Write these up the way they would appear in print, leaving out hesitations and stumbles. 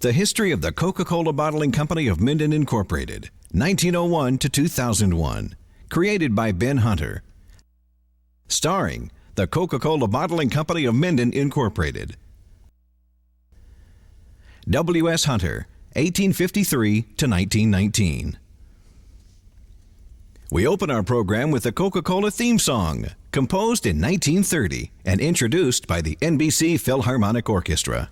The history of the Coca-Cola Bottling Company of Minden, Incorporated, 1901 to 2001. Created by Ben Hunter. Starring the Coca-Cola Bottling Company of Minden, Incorporated. W.S. Hunter, 1853 to 1919. We open our program with the Coca-Cola theme song, composed in 1930 and introduced by the NBC Philharmonic Orchestra.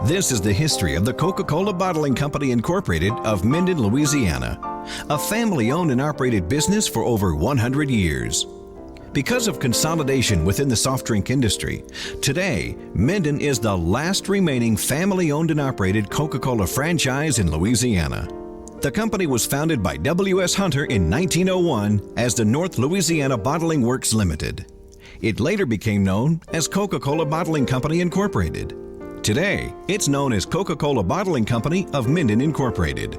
This is the history of the Coca-Cola Bottling Company, Incorporated of Minden, Louisiana, a family-owned and operated business for over 100 years. Because of consolidation within the soft drink industry, today, Minden is the last remaining family-owned and operated Coca-Cola franchise in Louisiana. The company was founded by W.S. Hunter in 1901 as the North Louisiana Bottling Works Limited. It later became known as Coca-Cola Bottling Company, Incorporated. Today, it's known as Coca-Cola Bottling Company of Minden, Incorporated.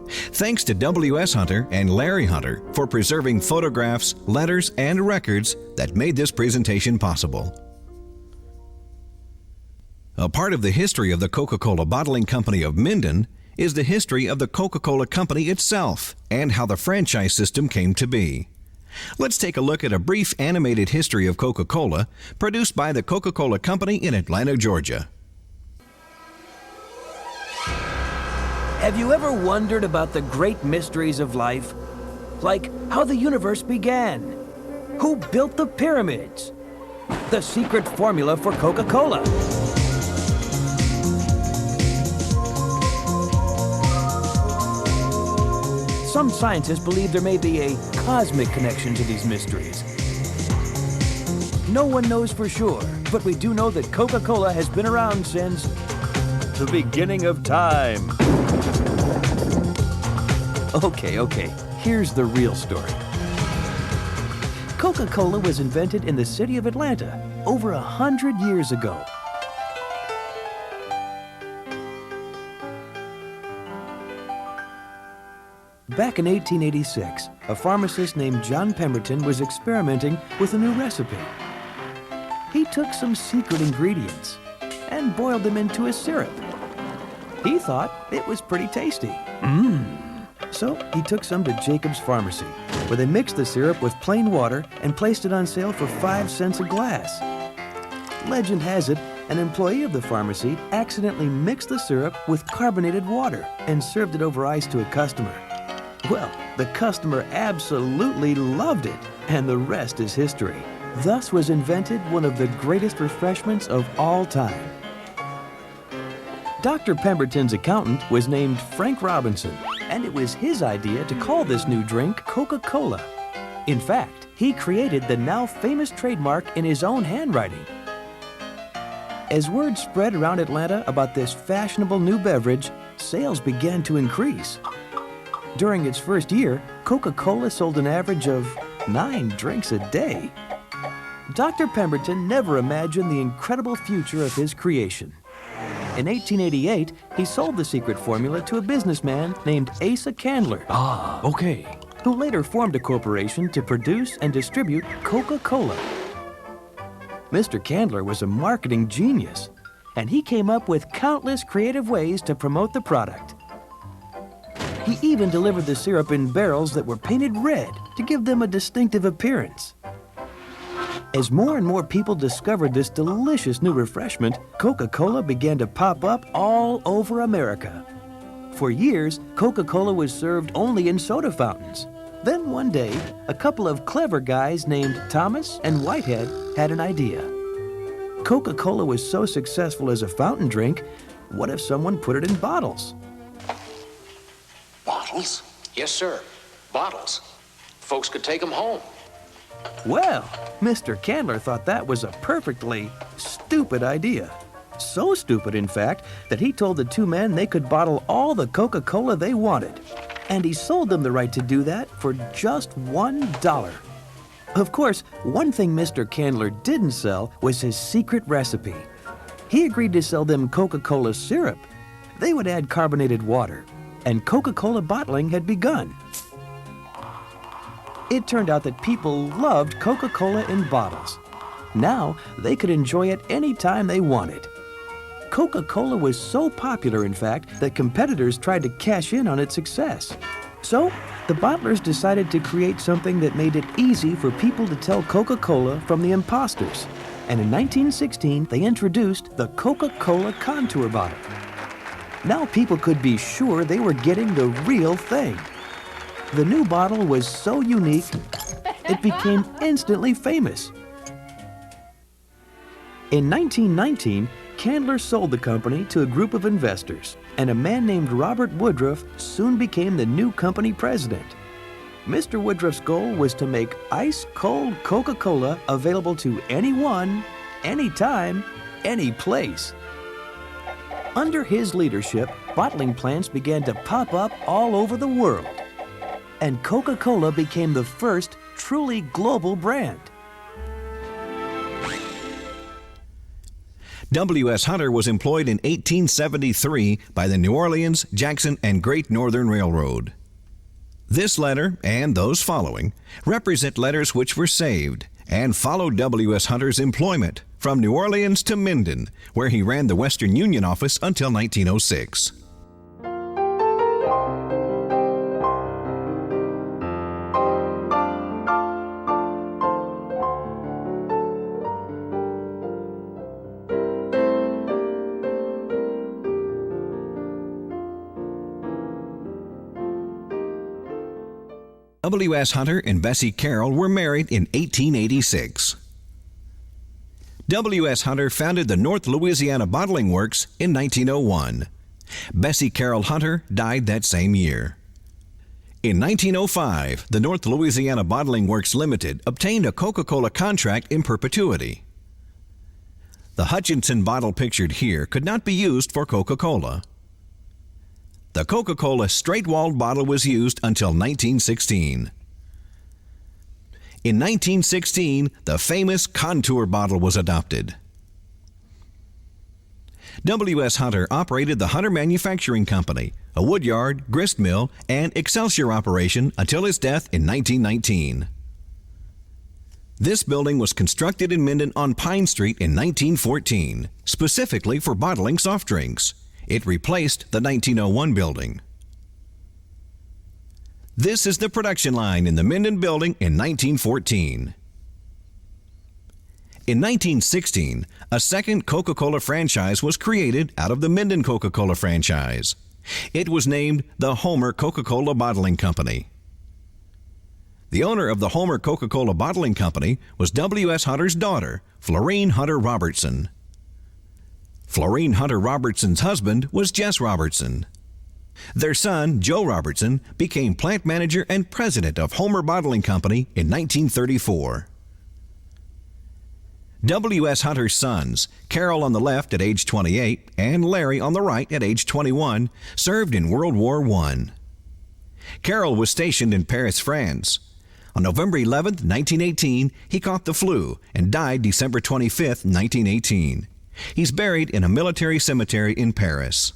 Thanks to W.S. Hunter and Larry Hunter for preserving photographs, letters, and records that made this presentation possible. A part of the history of the Coca-Cola Bottling Company of Minden is the history of the Coca-Cola Company itself and how the franchise system came to be. Let's take a look at a brief animated history of Coca-Cola produced by the Coca-Cola Company in Atlanta, Georgia. Have you ever wondered about the great mysteries of life? Like how the universe began? Who built the pyramids? The secret formula for Coca-Cola? Some scientists believe there may be a cosmic connection to these mysteries. No one knows for sure, but we do know that Coca-Cola has been around since the beginning of time. Okay, here's the real story. Coca-Cola was invented in the city of Atlanta over 100 years ago. Back in 1886, a pharmacist named John Pemberton was experimenting with a new recipe. He took some secret ingredients and boiled them into a syrup. He thought it was pretty tasty. So he took some to Jacob's Pharmacy, where they mixed the syrup with plain water and placed it on sale for 5 cents a glass. Legend has it, an employee of the pharmacy accidentally mixed the syrup with carbonated water and served it over ice to a customer. Well, the customer absolutely loved it, and the rest is history. Thus was invented one of the greatest refreshments of all time. Dr. Pemberton's accountant was named Frank Robinson, and it was his idea to call this new drink Coca-Cola. In fact, he created the now famous trademark in his own handwriting. As word spread around Atlanta about this fashionable new beverage, sales began to increase. During its first year, Coca-Cola sold an average of 9 drinks a day. Dr. Pemberton never imagined the incredible future of his creation. In 1888, he sold the secret formula to a businessman named Asa Candler, Ah, okay. who later formed a corporation to produce and distribute Coca-Cola. Mr. Candler was a marketing genius, and he came up with countless creative ways to promote the product. He even delivered the syrup in barrels that were painted red to give them a distinctive appearance. As more and more people discovered this delicious new refreshment, Coca-Cola began to pop up all over America. For years, Coca-Cola was served only in soda fountains. Then one day, a couple of clever guys named Thomas and Whitehead had an idea. Coca-Cola was so successful as a fountain drink, what if someone put it in bottles? Bottles? Yes, sir. Bottles. Folks could take them home. Well, Mr. Candler thought that was a perfectly stupid idea. So stupid, in fact, that he told the two men they could bottle all the Coca-Cola they wanted. And he sold them the right to do that for just $1. Of course, one thing Mr. Candler didn't sell was his secret recipe. He agreed to sell them Coca-Cola syrup. They would add carbonated water, and Coca-Cola bottling had begun. It turned out that people loved Coca-Cola in bottles. Now, they could enjoy it any time they wanted. Coca-Cola was so popular, in fact, that competitors tried to cash in on its success. So, the bottlers decided to create something that made it easy for people to tell Coca-Cola from the imposters. And in 1916, they introduced the Coca-Cola Contour bottle. Now people could be sure they were getting the real thing. The new bottle was so unique, it became instantly famous. In 1919, Candler sold the company to a group of investors, and a man named Robert Woodruff soon became the new company president. Mr. Woodruff's goal was to make ice-cold Coca-Cola available to anyone, anytime, any place. Under his leadership, bottling plants began to pop up all over the world, and Coca-Cola became the first truly global brand. W.S. Hunter was employed in 1873 by the New Orleans, Jackson, and Great Northern Railroad. This letter, and those following, represent letters which were saved and followed W.S. Hunter's employment from New Orleans to Minden, where he ran the Western Union office until 1906. W.S. Hunter and Bessie Carroll were married in 1886. W.S. Hunter founded the North Louisiana Bottling Works in 1901. Bessie Carroll Hunter died that same year. In 1905, the North Louisiana Bottling Works Limited obtained a Coca-Cola contract in perpetuity. The Hutchinson bottle pictured here could not be used for Coca-Cola. The Coca-Cola straight-walled bottle was used until 1916. In 1916, the famous Contour bottle was adopted. W.S. Hunter operated the Hunter Manufacturing Company, a woodyard, grist mill, and Excelsior operation until his death in 1919. This building was constructed in Minden on Pine Street in 1914, specifically for bottling soft drinks. It replaced the 1901 building. This is the production line in the Minden building in 1914. In 1916, a second Coca-Cola franchise was created out of the Minden Coca-Cola franchise. It was named the Homer Coca-Cola Bottling Company. The owner of the Homer Coca-Cola Bottling Company was W.S. Hunter's daughter, Florine Hunter Robertson. Florine Hunter Robertson's husband was Jess Robertson. Their son, Joe Robertson, became plant manager and president of Homer Bottling Company in 1934. W.S. Hunter's sons, Carol on the left at age 28 and Larry on the right at age 21, served in World War I. Carol was stationed in Paris, France. On November 11, 1918, he caught the flu and died December 25, 1918. He's buried in a military cemetery in Paris.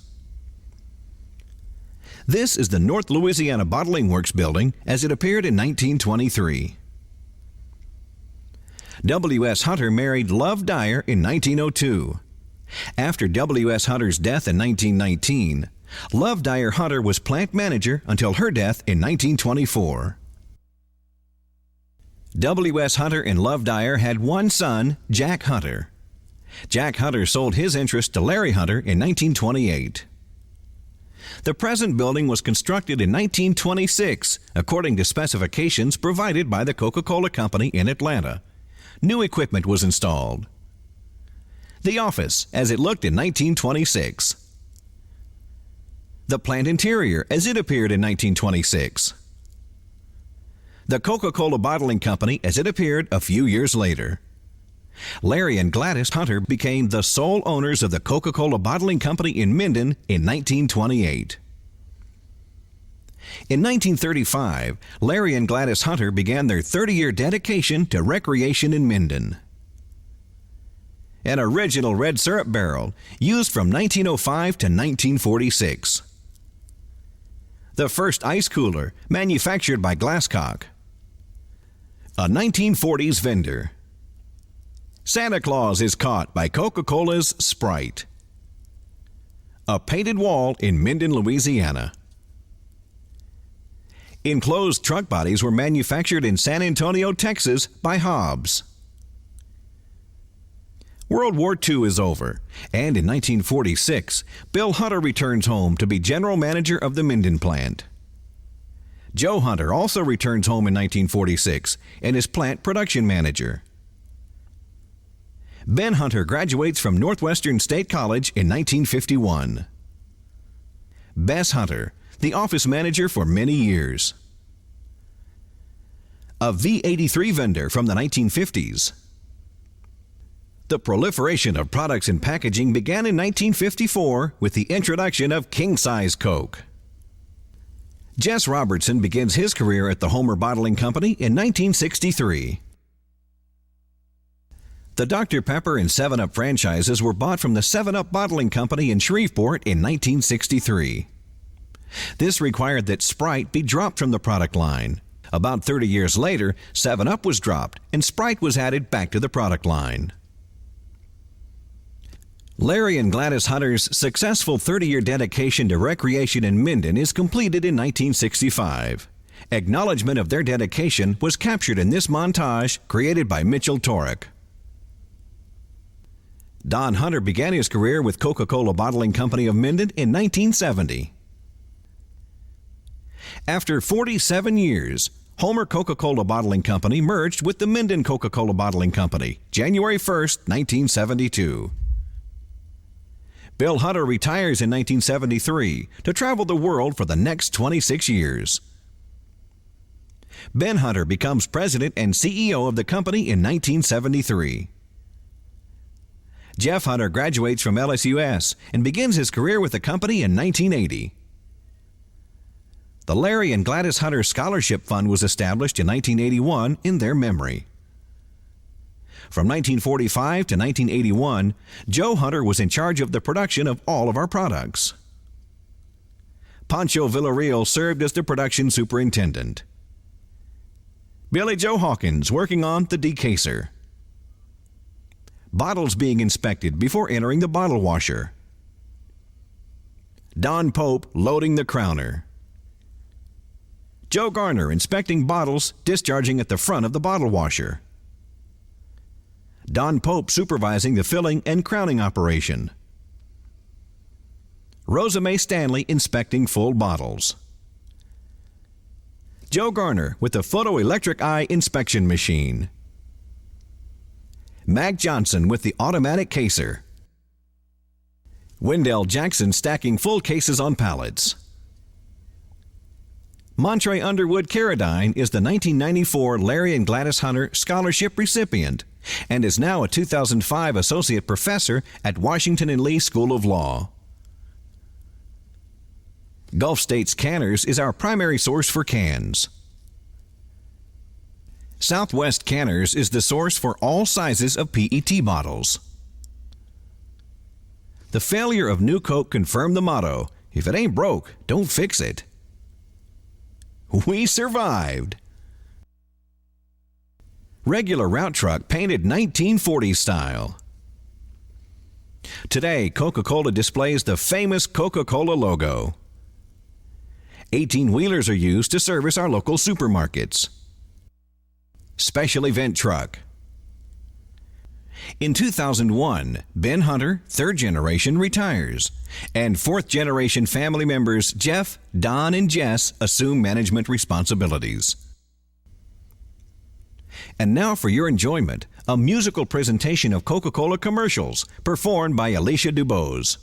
This is the North Louisiana Bottling Works building as it appeared in 1923. W.S. Hunter married Love Dyer in 1902. After W.S. Hunter's death in 1919, Love Dyer Hunter was plant manager until her death in 1924. W.S. Hunter and Love Dyer had one son, Jack Hunter. Jack Hunter sold his interest to Larry Hunter in 1928. The present building was constructed in 1926 according to specifications provided by the Coca-Cola Company in Atlanta. New equipment was installed. The office as it looked in 1926. The plant interior as it appeared in 1926. The Coca-Cola Bottling Company as it appeared a few years later. Larry and Gladys Hunter became the sole owners of the Coca-Cola Bottling Company in Minden in 1928. In 1935, Larry and Gladys Hunter began their 30-year dedication to recreation in Minden. An original red syrup barrel used from 1905 to 1946. The first ice cooler manufactured by Glasscock. A 1940s vendor. Santa Claus is caught by Coca-Cola's Sprite. A painted wall in Minden, Louisiana. Enclosed truck bodies were manufactured in San Antonio, Texas by Hobbs. World War II is over, and in 1946, Bill Hunter returns home to be general manager of the Minden plant. Joe Hunter also returns home in 1946 and is plant production manager. Ben Hunter graduates from Northwestern State College in 1951. Bess Hunter, the office manager for many years. A V-83 vendor from the 1950s. The proliferation of products and packaging began in 1954 with the introduction of king-size Coke. Jess Robertson begins his career at the Homer Bottling Company in 1963. The Dr. Pepper and 7-Up franchises were bought from the 7-Up Bottling Company in Shreveport in 1963. This required that Sprite be dropped from the product line. About 30 years later, 7-Up was dropped and Sprite was added back to the product line. Larry and Gladys Hunter's successful 30-year dedication to recreation in Minden is completed in 1965. Acknowledgement of their dedication was captured in this montage created by Mitchell Torek. Don Hunter began his career with Coca-Cola Bottling Company of Minden in 1970. After 47 years, Homer Coca-Cola Bottling Company merged with the Minden Coca-Cola Bottling Company, January 1, 1972. Bill Hunter retires in 1973 to travel the world for the next 26 years. Ben Hunter becomes president and CEO of the company in 1973. Jeff Hunter graduates from LSUS and begins his career with the company in 1980. The Larry and Gladys Hunter Scholarship Fund was established in 1981 in their memory. From 1945 to 1981, Joe Hunter was in charge of the production of all of our products. Pancho Villarreal served as the production superintendent. Billy Joe Hawkins working on the decaser. Bottles being inspected before entering the bottle washer. Don Pope loading the crowner. Joe Garner inspecting bottles, discharging at the front of the bottle washer. Don Pope supervising the filling and crowning operation. Rosa Mae Stanley inspecting full bottles. Joe Garner with the photoelectric eye inspection machine. Mac Johnson with the automatic caser. Wendell Jackson stacking full cases on pallets. Montre Underwood Carradine is the 1994 Larry and Gladys Hunter Scholarship recipient and is now a 2005 Associate Professor at Washington and Lee School of Law. Gulf States Canners is our primary source for cans. Southwest Canners is the source for all sizes of PET bottles. The failure of New Coke confirmed the motto, if it ain't broke, don't fix it. We survived. Regular route truck painted 1940s style. Today, Coca-Cola displays the famous Coca-Cola logo. 18-wheelers are used to service our local supermarkets. Special event truck. In 2001, Ben Hunter, third generation, retires, and fourth generation family members Jeff, Don, and Jess assume management responsibilities. And now for your enjoyment, a musical presentation of Coca-Cola commercials performed by Alicia Dubose.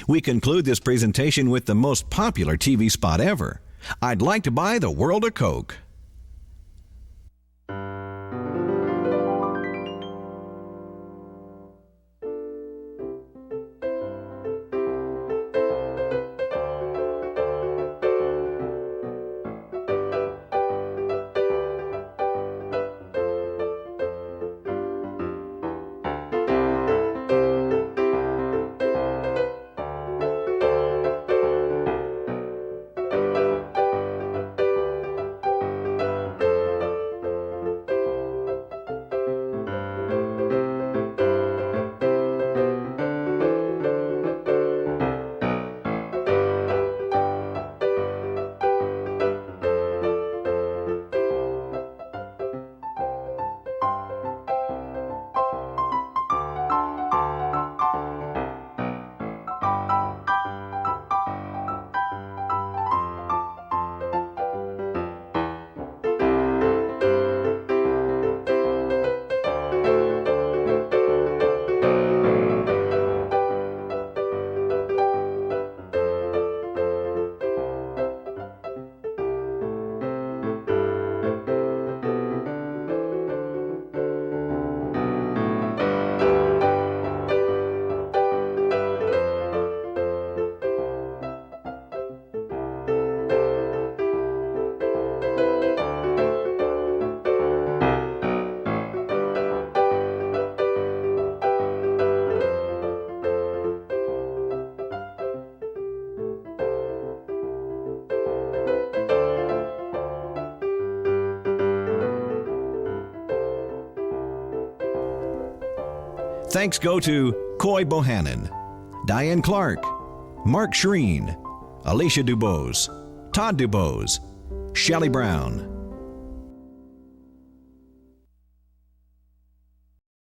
We conclude this presentation with the most popular TV spot ever. I'd like to buy the world of Coke. Thanks go to Coy Bohannon, Diane Clark, Mark Shreen, Alicia Dubose, Todd Dubose, Shelley Brown,